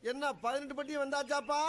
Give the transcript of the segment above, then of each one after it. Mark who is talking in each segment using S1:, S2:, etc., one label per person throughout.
S1: என்ன 18 பட்டி வந்தாச்சாப்பா?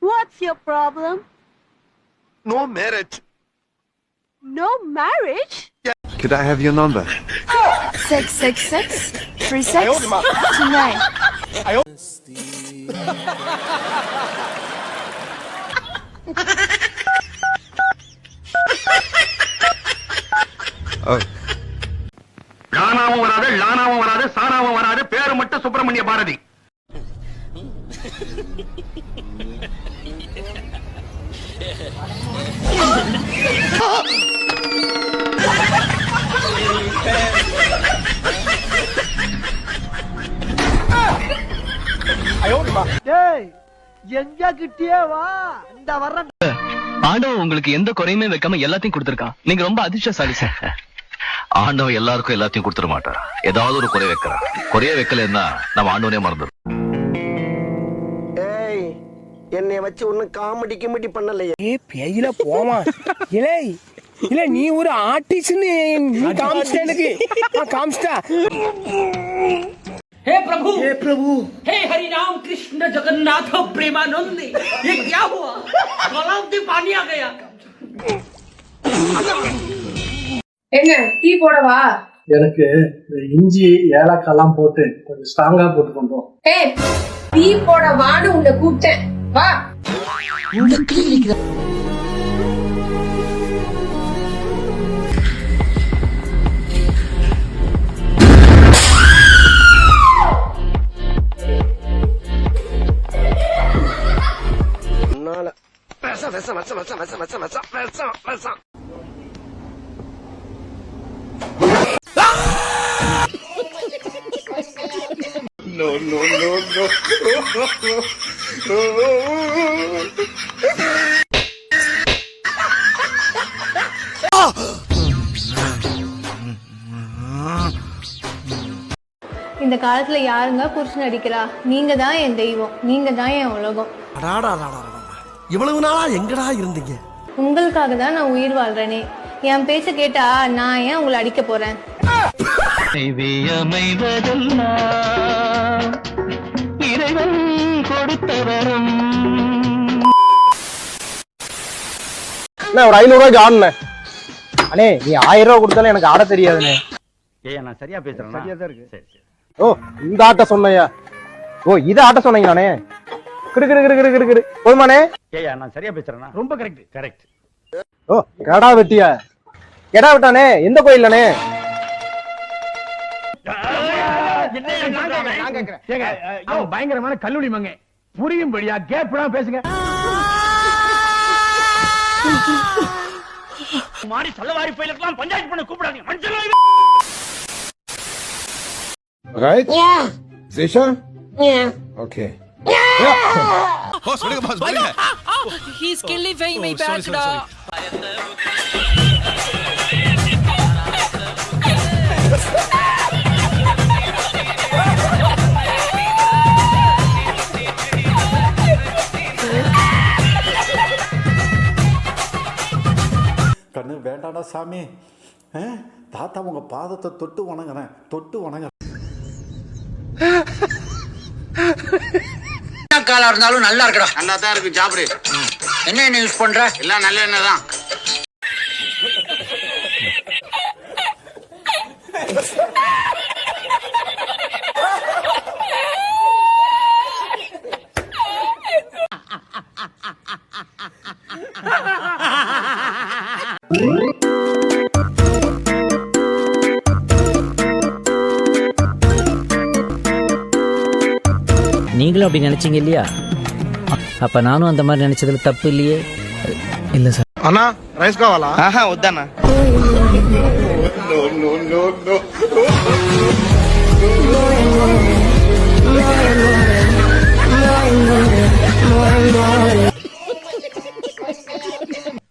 S2: What's your problem?
S1: No marriage.
S2: No marriage?
S3: Could I have your number?
S2: 666-3629.
S3: Oh.
S4: லானாவும் வராது, லானாவும் வராது, சாராவும் வராது, பேரு மட்டும் சுப்பிரமணிய பாரதி.
S1: எங்க கிட்டியே வா, இந்த வர்ற
S5: ஆண்டவன் உங்களுக்கு எந்த குறையுமே வைக்காம எல்லாத்தையும் கொடுத்திருக்கான். நீங்க ரொம்ப அதிர்ஷ்டசாலி சார்.
S6: ஆண்டவன் எல்லாருக்கும் எல்லாத்தையும் கொடுத்துட மாட்டான். ஏதாவது ஒரு குறை வைக்கிறான். குறைய வைக்கலன்னா நம்ம ஆண்டவனே மறந்துடும்.
S1: ஏய், என்னை வச்சு ஒன்னும் காமெடி கிமெடி பண்ணலையே.
S7: பேயில போமா இலே இல்ல நீ ஒரு ஆர்டிஸ்ட்னு நீ காமிச்சிட்ட எனக்கு காமிச்சிட்டா.
S8: हे प्रभु, हे प्रभु, हे हरि राम कृष्ण जगन्नाथ प्रेमानंद, ये क्या हुआ? गलाव में पानी आ गया.
S9: என்ன டீ போடவா?
S7: எனக்கு இஞ்சி ஏலக்காய்லாம் போட்டு கொஞ்சம் ஸ்ட்ராங்கா போட்டு கொண்டோம்.
S9: ஏய் டீ போடவான்னு உன்னை கூப்பிட்டேன், வா.
S2: இந்த காலத்துல யாருங்க புருஷன் அடிக்கிறா? நீங்க தான் என் தெய்வம், நீங்க தான் என் உலகம்.
S1: இவ்வளவு நாளா எங்கடா இருந்தீங்க?
S2: உங்களுக்காக தான் நான் உயிர் வாழ்றேனே. என் பேச்ச கேட்டா நான் ஏன் உங்களை அடிக்க போறேன்?
S5: இறைவன் கொடுத்தவரும்
S7: ஒரு 500 ரூபாய்க்கு ஆடுனே அண்ணே. நீ 1000 ரூபாய் கொடுத்தாலும் எனக்கு ஆட தெரியாதுண்ணே.
S4: ஏய், நான் சரியா பேசுறேன். சரியா தான் இருக்கு. சரி சரி.
S7: ஓ இந்த ஆட்ட சொன்னையா? ஓ இத ஆட்ட சொன்னீங்களானே? கிடு கிடு கிடு கிடு கிடு கிடு போதுமானே?
S4: ஏய், நான் சரியா பேசுறேனா? ரொம்ப கரெக்ட் கரெக்ட்.
S7: ஓ கடா வெட்டியா? கெடா விட்டானே எந்த கோயில்லனே?
S4: பயங்கரமான கல்லூரி மங்க புரியும்படியா கேப்டா பேசுங்க. மாறி சொல்லவாரி போயிலாம் பஞ்சாயத்து பண்ண கூப்பிடாதீங்க. மஞ்சள்
S3: Right?
S9: Yeah.
S3: Sicher?
S9: Yeah.
S3: Okay.
S6: Oh, sorry, boss.
S8: He's killing me, bad.
S10: கண்ணு வேண்டாடா சாமி. தாத்தா உங்க பாதத்தை தொட்டு வணங்குறேன், தொட்டு வணங்குறேன்.
S8: காலா இருந்தாலும் நல்லா இருக்கடா.
S4: நல்லா தான் இருக்கு. சாப்பிடு.
S8: என்ன எண்ணெய் யூஸ் பண்ற?
S4: எல்லாம் நல்ல எண்ணெய் தான்.
S8: நீங்களும் அப்படி நினைச்சீங்க இல்லையா? அப்ப நானும் அந்த மாதிரி நினைச்சதுல தப்பு இல்லையே. இல்ல சார்.
S7: அண்ணா ரைஸ் காவாலா?
S5: ஆஹா வந்தானா.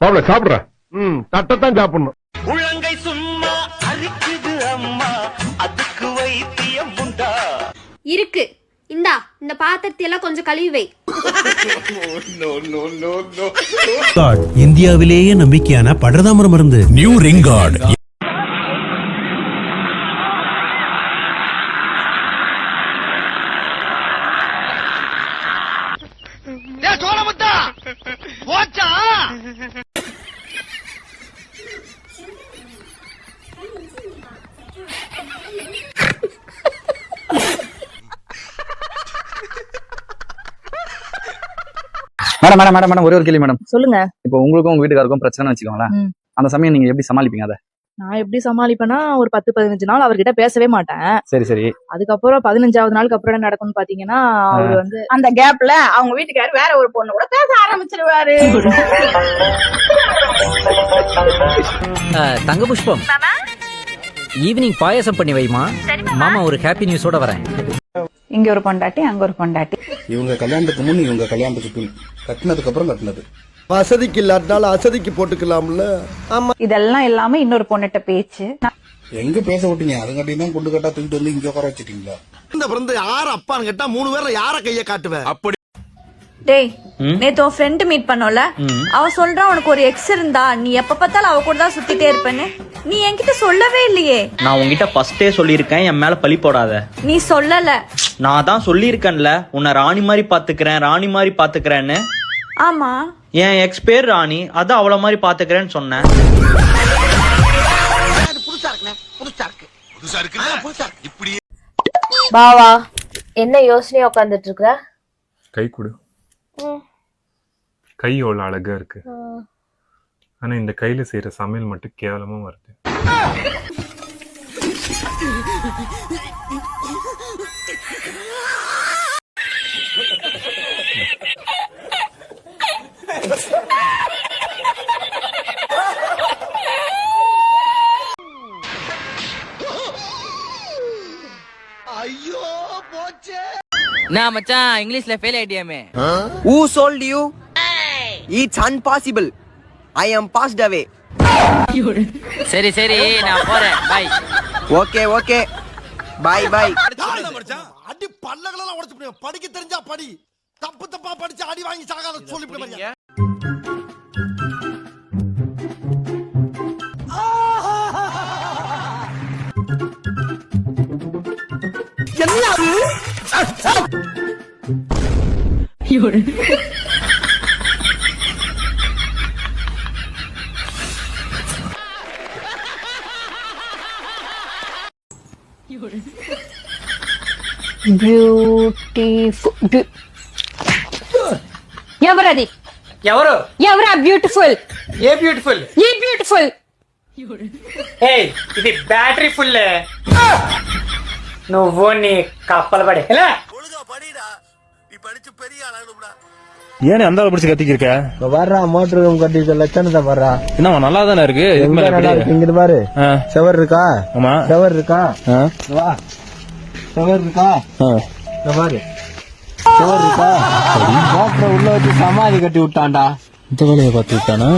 S4: மாப்பிள சாப்பிடுற தட்டத்தான் சாப்பிடணும்.
S1: உள்ளங்கை சும்மா அரிக்குது அம்மா, அதுக்கு வைத்தியம் உண்டா?
S9: இருக்கு. இந்தா இந்த பாத்திரத்தை எல்லாம் கொஞ்சம் கழுவி வை.
S11: இந்தியாவிலேயே நம்பிக்கையான படர்தாமர மருந்து நியூ ரிங் கார்டு.
S5: மேடம் ஒரே ஒரு கேள்வி மேடம்.
S2: சொல்லுங்க.
S5: இப்போ உங்களுக்கும் உங்க வீட்டுக்காருக்கும் பிரச்சனை வச்சுக்கோங்களேன். அந்த சமயம் நீங்க எப்படி சமாளிப்பீங்க அதை?
S2: நான் எப்படி சமாளிப்பேன்னா ஒரு 10-15 நாள் அவர்கிட்ட பேசவே மாட்டேன்.
S5: சரி.
S2: அதுக்கப்புறம் 15வது நாளுக்கு அப்புறம் என்ன நடக்கும்னு பாத்தீங்கன்னா அவர் வந்து அந்த கேப்ல அவங்க வீட்டுக்காரர் வேற ஒரு பொண்ணு கூட பேச ஆரம்பிச்சிருவாரு.
S11: தங்க புஷ்பம், ஈவினிங் பாயாசம் பண்ணி வைமா. மாமா ஒரு ஹாப்பி நியூஸோட வரேன்.
S2: இங்க ஒரு பொண்டாட்டி அங்க ஒரு பொண்டாட்டி.
S10: இவங்க கல்யாணத்துக்கு முன், இவங்க கல்யாணத்துக்கு பின், கட்டினதுக்கு அப்புறம் கட்டினது.
S1: வசதிக்கு இல்லாட்டினாலும் அசதிக்கு போட்டுக்கலாம்ல. ஆமா,
S2: இதெல்லாம் இல்லாம இன்னொரு பொண்ணுட்ட பேச்சு.
S10: எங்க பேச விட்டீங்க? அதுங்காட்டி தான் கொண்டு கட்டா தூக்கிட்டு வந்து இங்க உட்கார வச்சிட்டீங்களா?
S1: இந்த பிறந்து யார அப்பான்னு கேட்டா 3 பேர்ல யார கைய காட்டுவேன்? அப்படி
S2: டேய், நேத்து உன் ஃப்ரெண்ட் மீட் பண்ணோல, அவ சொல்றா உனக்கு ஒரு எக்ஸ் இருந்தா நீ எப்ப பார்த்தாலும் அவ கூட தான் சுத்திட்டே இருப்பேன்னு. நீ என்கிட்ட சொல்லவே இல்லையே.
S11: நான் உங்ககிட்ட ஃபர்ஸ்டே சொல்லியிருக்கேன், என் மேல பழி போடாத.
S2: நீ சொல்லல.
S11: நான் தான் சொல்லியிருக்கேன்ல, உன்னை ராணி மாதிரி பாத்துக்கிறேன்னு.
S2: ஆமா,
S11: என் எக்ஸ் பேர் ராணி, அதான் அவள மாதிரி பாத்துக்கிறேன்னு சொன்னேன்.
S9: பாவா, என்ன யோசனையா உட்கார்ந்துட்டு இருக்க?
S3: கை கொடு. கை எவ்வளவு அழகா இருக்கு. ஆனா இந்த கையில செய்யற சமையல் மட்டும் கேவலமா வருது.
S1: ஐயோ போச்சே.
S11: நான் மச்சான் இங்கிலீஷ்ல fail ஆயிட்டியாமே.
S1: Who told you? It's impossible. I am passed away.
S11: சரி நான் போறேன். பை.
S1: ஓகே. பை. அடி பல்லகளெல்லாம் உடைச்சு போடு. படிக்க தெரிஞ்சா படி. தப்பா படிச்சு அடி வாங்கி சாகாத சொல்லிட்டு பாருங்க.
S9: బ్యూటిఫుల్. ఎవరది? ఎవరా బ్యూటిఫుల్?
S7: A beautiful?
S9: ఈ బ్యూటిఫుల్.
S7: ఏయ్, ఇది బ్యాటరీ ఫుల్. నువ్వు నీ కప్పలు పడే
S1: ஒழுங்கா படிடா. நீ படிச்சு பெரிய ஆளாகணும்டா.
S5: ஏன் அந்த ஆளை பிடிச்சி கத்திக்க இருக்க?
S1: வர்றா, மோட்டர் ரூம் கட்டிட்டு லட்சணத்தை வர்றா.
S5: என்னவா நல்லா தானே இருக்கு.
S1: இங்கிட்டு பாரு, செவர் இருக்கா?
S5: ஆமா,
S1: செவர் இருக்கா? வா, செவர் இருக்கா? பாரு, செவர் இருக்கா? மோட்டர் உள்ள வச்சு சமாதி கட்டி விட்டான்டா.
S5: இந்த வேலையை பார்த்து விட்டானா?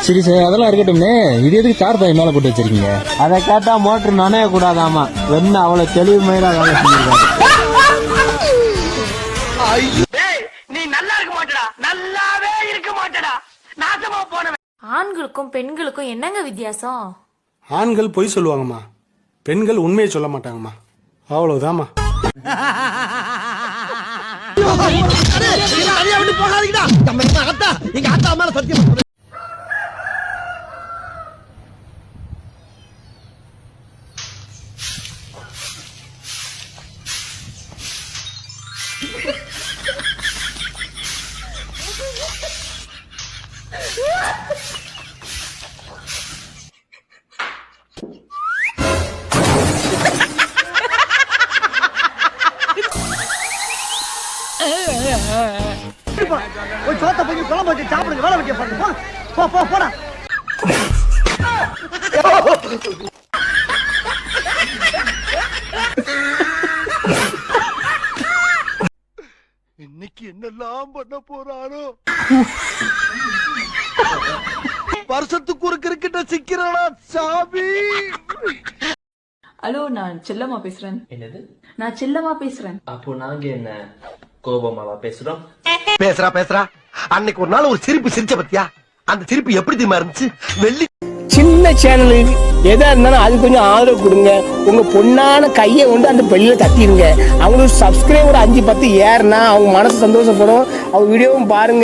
S5: சரி அதெல்லாம் இருக்கட்டும்னே. இது எதுக்கு கார் பாய் மேல போட்டு வச்சிருக்கீங்க?
S1: அதை கேட்டா மோட்டர் நனைய கூடாதாமா. வெண்ண அவ்வளவு தெளிவு மயிரா வேலை செஞ்சிருக்காரு.
S8: நீ நல்லா இருக்க மாட்டடா, நல்லாவே இருக்க மாட்டடா, நாசமா போனவன்.
S9: ஆண்களுக்கும் பெண்களுக்கும் என்னங்க வித்தியாசம்?
S7: ஆண்கள் பொய் சொல்லுவாங்கம்மா, பெண்கள் உண்மையை சொல்ல மாட்டாங்கம்மா. அவ்வளவுதாம்மா.
S1: போகாதீங்கடா. எங்க அத்தா மேல சத்தியம். போய் சோத்த போய் குழம்பு வச்சு சாப்பிடுங்க. வேலை வெட்டிய பாருங்க. போடா. இன்னைக்கு என்னெல்லாம் பண்ண போறாரோ. வருஷத்துக்கு ஒரு கிரிக்கெட்ட சிக்கிறனா சாமி.
S2: ஹலோ, நான் செல்லம்மா பேசுறேன்.
S11: என்னது?
S2: நான் செல்லம்மா பேசுறேன்.
S11: அப்போ நாங்க என்ன கோபமாவா பேசுறோம்?
S1: பேசுறா அன்னைக்கு ஒரு நாள் ஒரு சிரிப்பு சிரிச்ச பத்தியா? அந்த சிரிப்பு எப்படி தெரியுமா இருந்துச்சு? வெள்ளி
S7: சின்ன சேனலுக்கு எதா இருந்தாலும் அது கொஞ்சம் ஆதரவு கொடுங்க. உங்க பொண்ணான கையை கொண்டு அந்த பெல்லில தட்டிடுங்க. அவங்களுக்கு சப்ஸ்கிரைபர் 5-10 ஏறுனா அவங்க மனசு சந்தோஷப்படும். அவங்க வீடியோவும் பாருங்க.